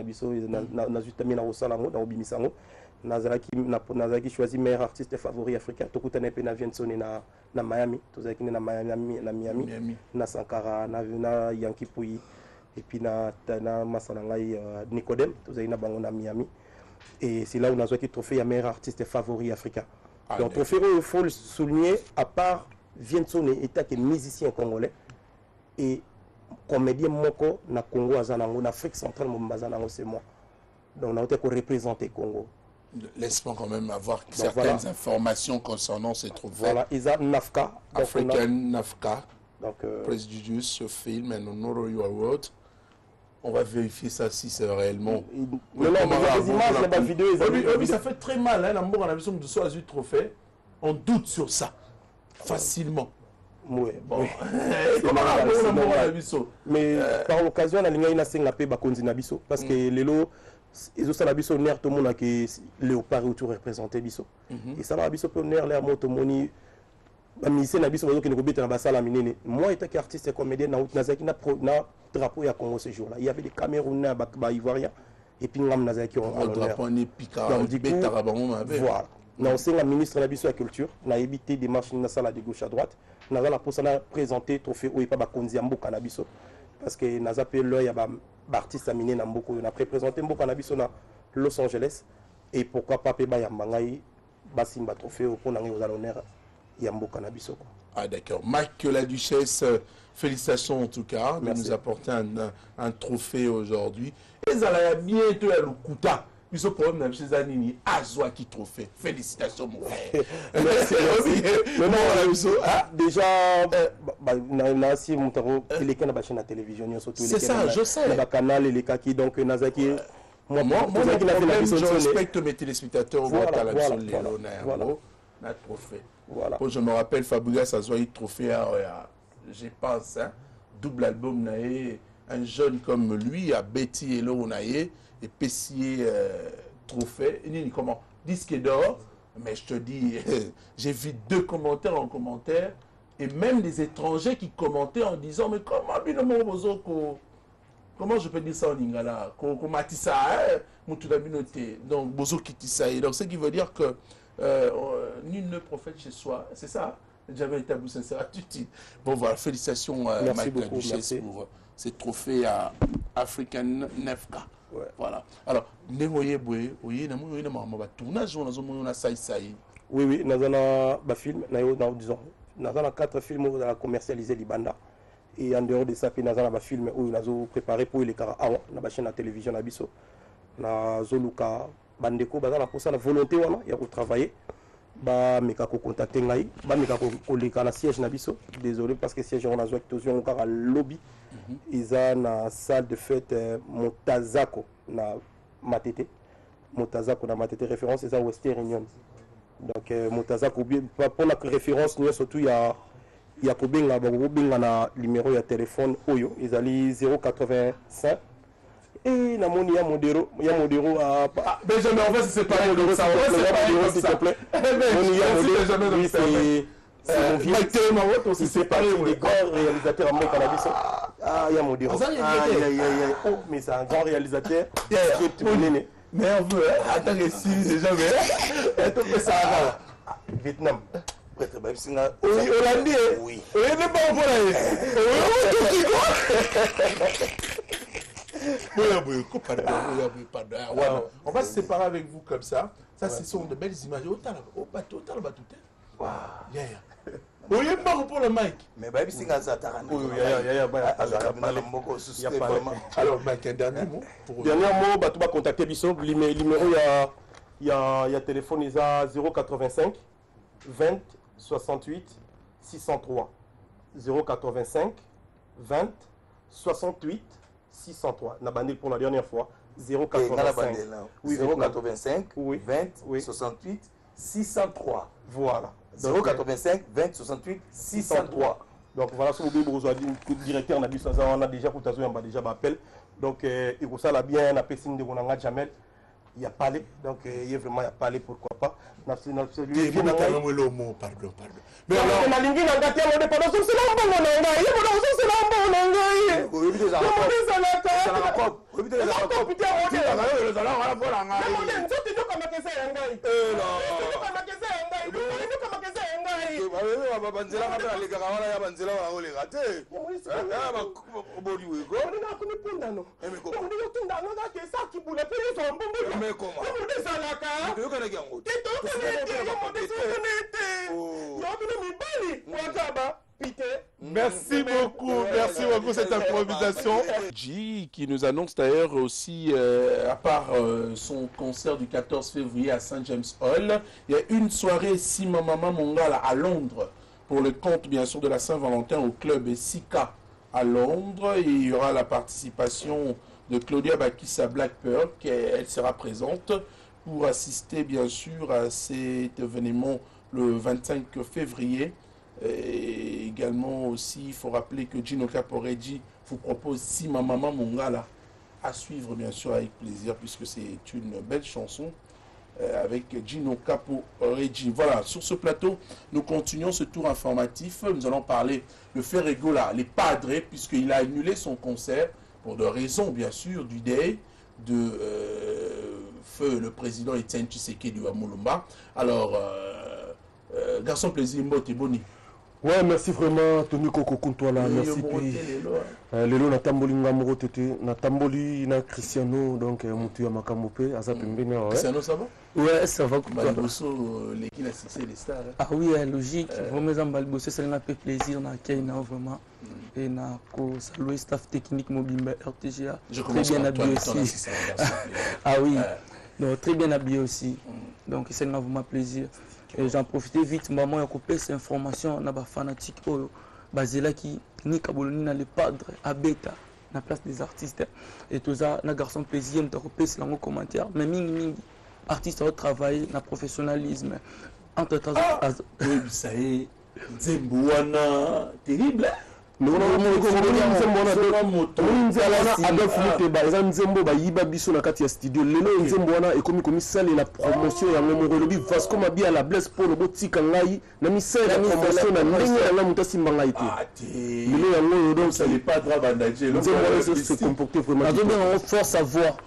Nazaki choisi meilleur artiste favori africain. Tout le monde vient sonner na Miami. Tout le monde na Miami. Na Sankara, na Yankee Pouyi. Et puis na Masalangai Nicodème. Tout le monde na Miami. Et c'est là où Nazaki trophée meilleur artiste favori africain. Donc, trophée, il faut le souligner, à part Viensone, état qui est musicien congolais et comédien moko na Congo azanango, en Afrique centrale, c'est moi. donc on a été représenté Congo. Laisse-moi quand même avoir certaines informations concernant ces trophées. Voilà, Isa Nafka. African Nafka. Donc, prestigious ce film and honor you award. On va vérifier ça si c'est réellement. Non, mais les images, la vidéo, oui, ça fait très mal. Hein, on a l'impression de soit 8 trophées. On doute sur ça facilement. Oui, bon. Mais par occasion, on a une paix bakonzi nabiso parce que les lots, ils ont ça nabiso nerf tout le monde qui léopard autour représenté biso. Et ça nabiso peut nerf les moto moni. Ministère nabiso bazo qui ne robite na basala minene. Moi étant qu'artiste et comédien na nazaki na drapeau ya Congo ce jour-là. Il y avait des Camerounais ba ivoiriens et puis ngam nazaki on le drapeau n'est pica. Voilà. Non, c'est la ministre de la Bisso et la Culture. On a évité des marches dans la de gauche à droite. On a présenté le trophée où il n'y a pas de cannabis. Parce que nous avons l'œil, il y a des artistes aminés dans beaucoup. On a présenté le cannabis à Los Angeles. Et pourquoi pas, il y a un trophée pour l'honneur. Il y a un cannabis. Ah d'accord. Mike la Duchesse, félicitations en tout cas de nous apporter un trophée aujourd'hui. Et ça a bientôt à l'Okuta. Puis ce problème chez Zanini, Azwa qui trophée. Félicitations mon frère. Merci. Déjà, la télévision, c'est ça, je sais. Le canal et les kaki, donc Nazaki. Moi, je respecte mes téléspectateurs. Voilà. Voilà. Je me rappelle Fabregas Azwa il trophée, je pense, double album, un jeune comme lui, à Betty et Naye. Et Pessier trophée, comment disque d'or, mais je te dis, j'ai vu 2 commentaires en commentaire, et même des étrangers qui commentaient en disant, mais comment je peux dire ça en lingala, donc bozo kitisa, donc ce qui veut dire que nul ne prophète chez soi, c'est ça, j'avais été à bout sincère attitude. Bon voilà, félicitations Mike la Duchesse pour ces trophées à African Nefka. Ouais. Voilà. Alors, oui, oui, nous avons film, nous avons 4 films où nous avons commercialisé Libanda. Et en dehors de ça, nous avons un film où nous avons préparé pour les Kara Awa, dans la chaîne de télévision Nabiso. Nous avons Bandeko, nous avons la volonté de travailler. Nous avons contacté nous avons la siège Nabiso. Désolé parce que siège on a encore à lobby. Ils ont une salle de fête Montazako na Matete. Montazako na Matete, référence c'est ça Western Union. Donc Montazako pour la référence nous surtout il y a Kobenga na numéro de téléphone Oyo, ils allaient 085 et na moni ya modéro à Benjamin on va se séparer comme ça. S'il te plaît. Moni ya modéro c'est mon vieux on s'est séparé des grands réalisateurs en cannabis. Ah, il y a mon dieu. Oh, mais c'est un grand réalisateur. Mais on veut, attends que si c'est jamais. On fait ça avant. Vietnam. Oui, Hollandais. Oui. Oui, n'est pas au pardon. On va se séparer avec vous comme ça. Ça, ce sont de belles images. Au bateau, wow. Oui, pour le mic. Mais bah, c'est un zataran. Alors, Mike, un dernier mot. Dernier mot, tu vas contacter Bissot. Le numéro, il y a téléphone, il y a 085 20 68 603. 085 20 68 603. On a bandé pour la dernière fois. 085. Oui, 085 20 68 603. Voilà. 085 20 68 603. Donc voilà, si vous voulez, le directeur on a déjà déjà appel. Donc il faut ça bien, on a personne de Gonanga Jamel. Il y a parlé, donc il y a vraiment parlé, pourquoi pas. Pardon. Mais alors, on a l'ingé dans la terre, on est pas dans ce Merci beaucoup cette improvisation. G qui nous annonce d'ailleurs aussi, à part son concert du 14 février à St. James Hall, il y a une soirée Sima Mama Mongala à Londres pour le compte bien sûr de la Saint-Valentin au club Sika à Londres. Et il y aura la participation de Claudia Bakissa Black Pearl, elle sera présente pour assister bien sûr à cet événement le 25 février. Et également aussi, il faut rappeler que Gino Caporeggi vous propose Sima Mama Mongala à suivre bien sûr avec plaisir puisque c'est une belle chanson avec Gino Caporeggi. Voilà, sur ce plateau, nous continuons ce tour informatif. Nous allons parler de Ferregola, les Padres, puisqu'il a annulé son concert pour des raisons bien sûr du deuil de feu le président Etienne Tshisekedi wa Mulumba. Alors, garçon plaisir, Mbote Boni. Ouais, merci vraiment, Tony Koko Kuntwala, merci. Lelo na tamboli ngamuro tete, na tamboli na Cristiano, donc mutu ya makamope, aza pembeni ouais. Cristiano, ça va? Ouais, ça va. Balboso, l'équipe a succès les stars. Ah oui, logique. Vraiment, Balboso, ça m'a fait plaisir, na Kenya vraiment. Et na ko saluer staff technique Mobimba RTGA. Très bien habillé aussi. Ah oui, donc très bien habillé aussi. Donc ça m'a vraiment plaisir. Et j'en profitais vite, maman a coupé ces informations, on a des fanatiques, basé là qui ni Kaboloni na les padres à bêta, na place des artistes. Et tout ça, na garçon plaisir, on a coupé ces langues commentaires, mais mingi artiste a travaillé, na professionnalisme. Entre temps, oui, ça y est, Zembouana, terrible. Adolphe Muteba eza nzembo bayiba biso na kati ya studio lelo nzembo wana ekomi komisala la promotion ya ngomoro lobi Vasco Mabia la blesse pour le botika ngai na misala ya promotion na ndenge na muta simba ngai te lelo yango donc ça n'est pas grave bandaje nzembo wana se comporter vraiment on force à voir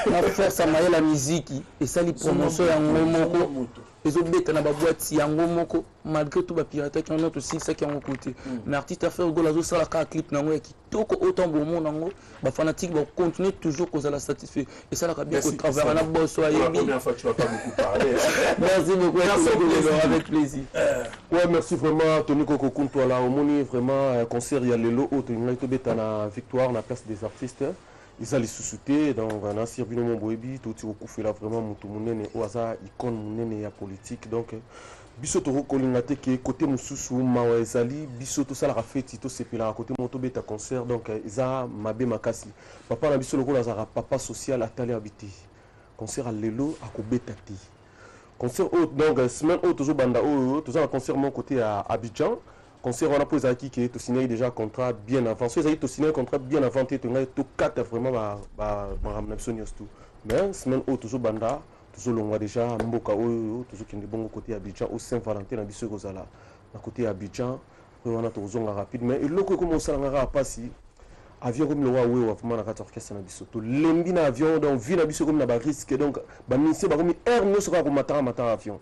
la force à mailler la musique et ça les promotion ya ngomoko les obéta na baboîte yango moko malgré tout ba pirate qui en autre aussi ça qui en côté mais artiste a fait go la zo sala ka clip nango qui toko autant bon monde nango ba fanatique va continuer toujours cause la satisfait et ça la ka bien au travers na boss wa la première fois tu vas pas beaucoup parler merci beaucoup avec plaisir ouais merci vraiment Tony Koko Kuntwala omoni vraiment concert ya lelo auto ngai to beta na victoire na place des artistes ils allaient sous-souter donc on a servi le monde boebi tout au coup fait là vraiment mutu munene oaza icône munene ya politique donc biso to kolinga te ke côté mususu mawa ezali biso to sala fête to sepela côté moto beta concert donc eza mabe makasi papa na biso lokola za papa social atali habité concert à lelo akobeta te concert donc semaine autre zo banda to za concert mon côté à Abidjan. Concert on a posé à qui tu signé déjà contrat bien avant. Si tu signé un contrat bien avant, tu as tout quatre vraiment tout. Mais semaine où toujours banda, toujours l'on voit déjà Mboka toujours qui est bon côté Abidjan au Saint-Valentin na biso kozala. Na côté Abidjan, on a toujours rapide mais il loko comme ça ngara passi. Avion comme le Huawei ou vraiment na quatre orchestre na biso. To lembi na avion donc vie na biso comme na ba risque donc ba ministère ba comme air no sera ko matin avion.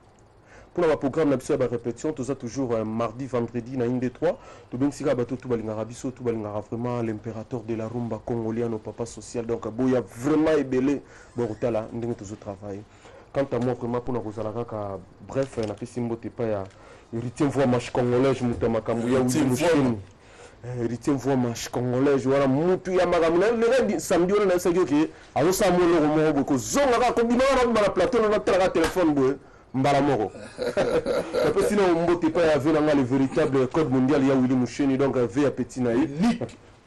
Pour le programme, nous avons répétition, tout ça toujours mardi, vendredi, na inde 3. Tout bien si bateau tout balingara biso, tout balingara vraiment l'impérateur de la rumba congolien, nos papas social. Donc il y a vraiment ébélé. Bon, là, nous toujours travailler. Quant à moi, vraiment pour nous regarder, bref, on a fait simbo te pas ya héritier voix marche congolais, je monte ma cambouya ou je héritier voix marche congolais, voilà mutu ya magamuna. Le samedi on a essayé que alors ça mon logo mo boko zonga ko bino na la plateau na tra téléphone boy. Mbalamoro. Après sinon on mbote pas avec le véritable code mondial il y a Willy Moucheni donc V à petit naïf.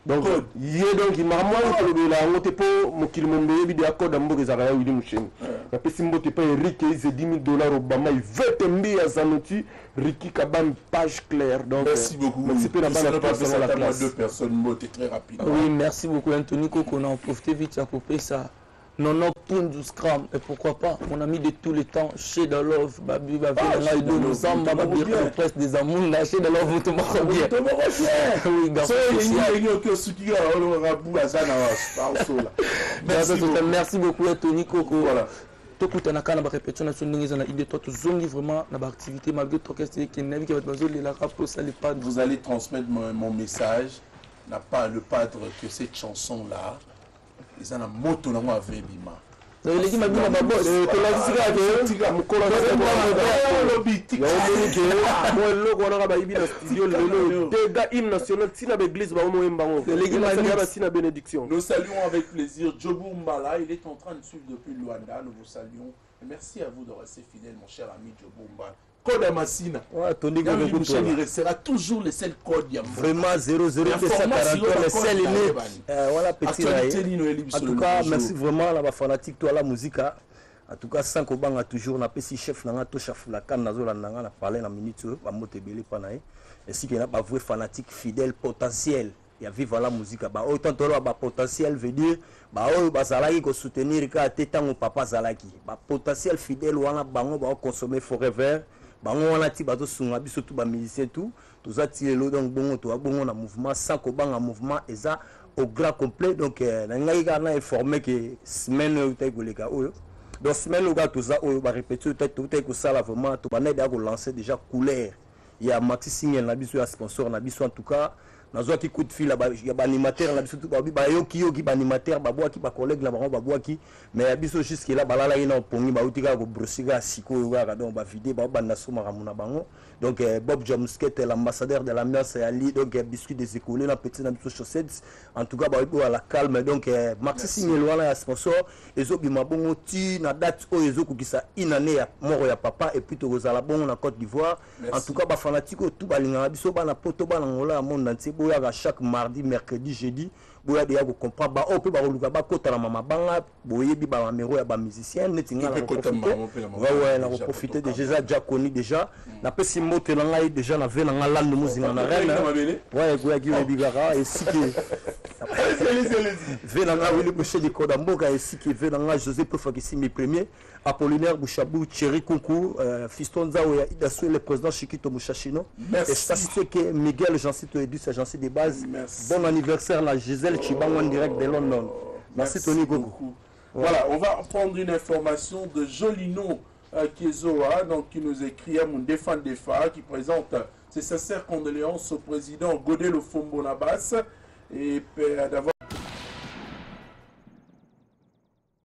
Donc il donc il m'a moi que la on te pas mo kilombe bi code ambo za ya Willy Moucheni. Après si mbote pas Eric il c'est $10,000 Obama il veut tomber à Zanoti Ricky Kabam page claire donc merci beaucoup. Merci pour la classe. Deux personnes mbote très rapidement. Oui, merci beaucoup Anthony Koko on a profité vite à couper ça. Non, non, pour du scrum, et pourquoi pas, mon ami de tous les temps, chez de Love, Babi, Babi, nous sommes, Babi, le presse des amours, là, chez de Love, vous te marrez bien. Oui, garçon. Merci beaucoup, Tony Koko. Voilà. Tout le temps, on a répété, on a idée, toi, tout zongi vraiment, dans l'activité, malgré tout, qu'est-ce qui est qui va être vous allez transmettre mon message, n'a pas le padre que cette chanson-là. Ils ont un moto dans moi avec Bima. les ma bina ba boss to la sika ke mukolo moi loko wana ba ibi na studio lelo dega hymne national tina ba église ba mo embango tina bénédiction. Nous saluons avec plaisir Djobo Mbala, il est en train de suivre depuis Luanda, nous vous saluons et merci à vous de rester fidèle mon cher ami Djobo Mbala. Code Amassina. Il restera toujours les seuls codes. Vraiment 00241 les seuls uniques. Voilà petit. En tout cas, merci vraiment à la fanatique toi la musique. En tout cas, sans qu'on a toujours na pesi chef nanga to chef la kan nazo la nanga na parler na minute ba motebeli pa na et si qu'il y a pas vrai fanatique fidèle potentiel. Il y a vivre la musique ba autant to ba potentiel veut dire ba o ba zalaki ko soutenir ka tetango papa zalaki. Ba potentiel fidèle wana bango ba consommer forever. Bango wana ti bato sunga biso tout ba musicien tout za tilelo donc bongo to bongo na mouvement sans ko banga mouvement eza au grand complet donc na ngai ka na informé que semaine ou tay ko leka oyo donc semaine ou ga to za oyo ba répéter peut-être tout ko sala vraiment to ba na da ko lancer déjà couleur il y a Maxi Signal na biso ya sponsor na biso en tout cas nazo ki coup de fil il y a ba animateur na biso tout ba yoki ba animateur ba boaki ba collègue na ba boaki mais biso jusque là balala ina pongi ba utika ko brosiga siko ga donc ba vidéo ba na soma ramuna bango donc Bob Jomsket l'ambassadeur de l'ambiance Ali donc biscuit des écoles la petite na biso chaussettes en tout cas ba à la calme donc Maxi Signal wala ya sponsor ezo bima bongo ti na date o ezo ko kisa inane ya moro ya papa et puis to kozala bongo na Côte d'Ivoire en tout cas ba fanatique tout balinga biso ba na poto ba na ngola monde entier chaque mardi, mercredi, jeudi, vous avez compris, on peut pas ba kota la mama banga, boyebi ba mamero ya ba musicien, netinga la profiter de déjà déjà connu déjà, na pesi mote na ngai déjà na ve na ngala no muzinga na reine. Ouais, goya gi bigara et si que ve na ngai le boucher de Kodamboka et si que ve na ngai José Profakisi mes premiers Apollinaire Bouchabou, Thierry Kunku, Fiston Zaouya, Idassou, le président Chiquito Mouchachino. Et ça, c'est que Miguel Jancito Edus, agence de base. Merci. Bon anniversaire, la Gisèle Chibango en direct de London. Merci Tony Gogo. Voilà, on va prendre une information de Jolino Kiezoa, donc qui nous écrit à mon défunt Defa, qui présente ses sincères condoléances au président Godel Ofombo Nabas et d'avoir